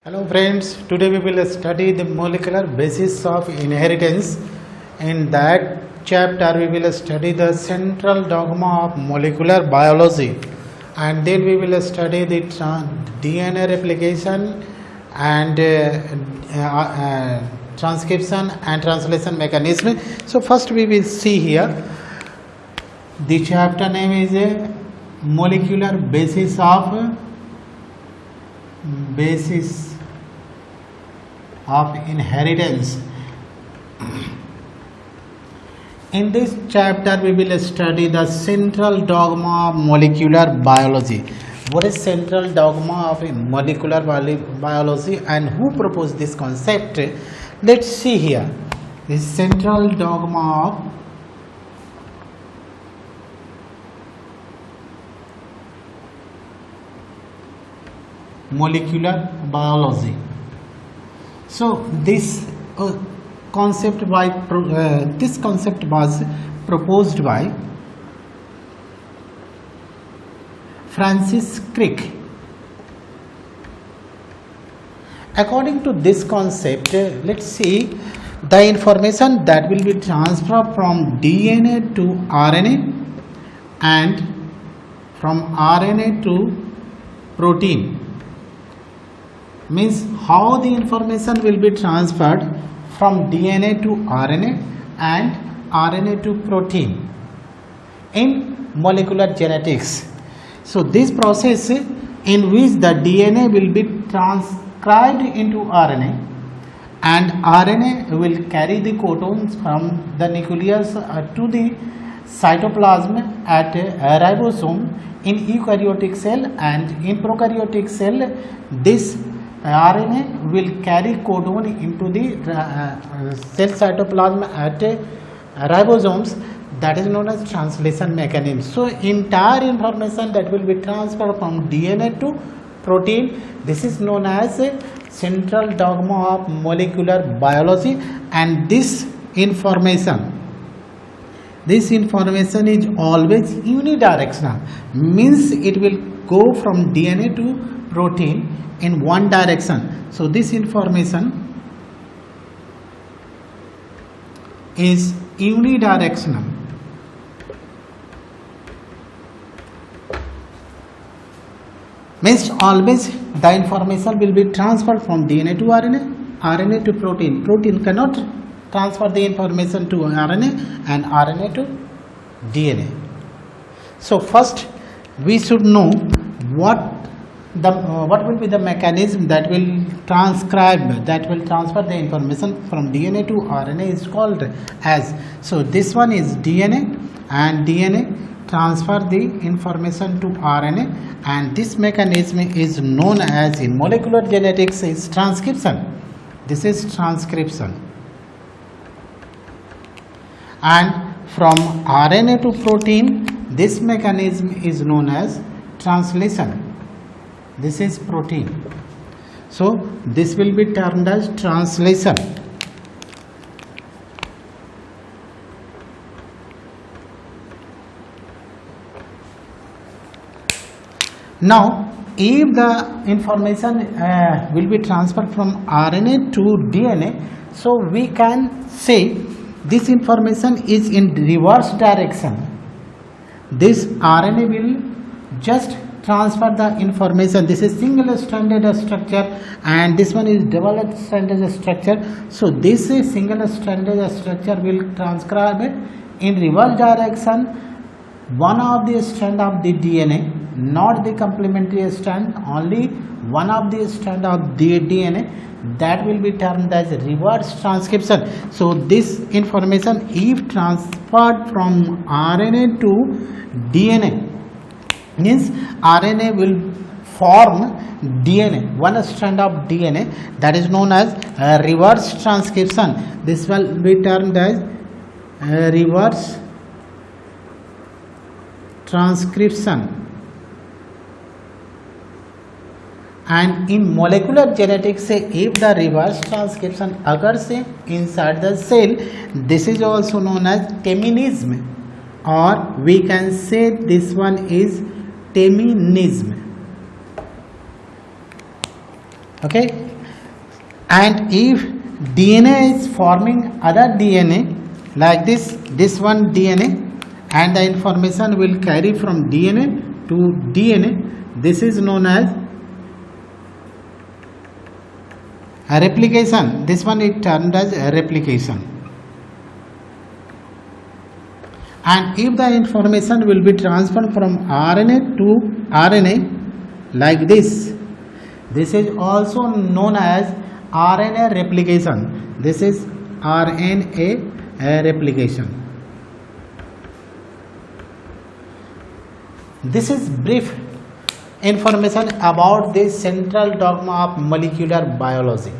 Hello friends, today we will study the molecular basis of inheritance. In that chapter we will study the central dogma of molecular biology, and then we will study the DNA replication and transcription and translation mechanism. So first we will see here, the chapter name is molecular basis of inheritance. In this chapter we will study the central dogma of molecular biology. What is central dogma of molecular biology and who proposed this concept? Let's see here. The central dogma of molecular biology. So this concept was proposed by Francis Crick. According to this concept, let's see the information that will be transferred from DNA to RNA and from RNA to protein. Means how the information will be transferred from DNA to RNA and RNA to protein in molecular genetics. So this process in which the DNA will be transcribed into RNA and RNA will carry the codons from the nucleus to the cytoplasm at a ribosome in eukaryotic cell, and in prokaryotic cell this RNA will carry codon into the cell cytoplasm at ribosomes. That is known as translation mechanism. So entire information that will be transferred from DNA to protein, this is known as a central dogma of molecular biology, and this information is always unidirectional, means it will go from DNA to protein in one direction. So this information is unidirectional. Means always the information will be transferred from DNA to RNA, RNA to protein. Protein cannot transfer the information to RNA and RNA to DNA. So first we should know what will be the mechanism that will transfer the information from DNA to RNA is called as. So this one is DNA, and DNA transfer the information to RNA, and this mechanism is known as, in molecular genetics, is transcription. This is transcription. And from RNA to protein, this mechanism is known as translation. This is protein. So this will be termed as translation. Now if the information will be transferred from RNA to DNA, so we can say this information is in reverse direction. This RNA will just transfer the information. This is single stranded structure and this one is double stranded structure. So this is single stranded structure will transcribe it in reverse direction, one of the strand of the DNA, not the complementary strand, only one of the strand of the DNA, that will be termed as reverse transcription. So this information, if transferred from RNA to DNA, means RNA will form DNA, one strand of DNA, that is known as reverse transcription. This will be termed as reverse transcription. And in molecular genetics, if the reverse transcription occurs inside the cell, this is also known as teminism, or we can say this one is teminism. Okay, And if DNA is forming other DNA like this one DNA, and the information will carry from DNA to DNA, this is known as a replication. This one is termed as a replication. And if the information will be transferred from RNA to RNA like this is also known as RNA replication. This is RNA replication. This is brief information about the central dogma of molecular biology.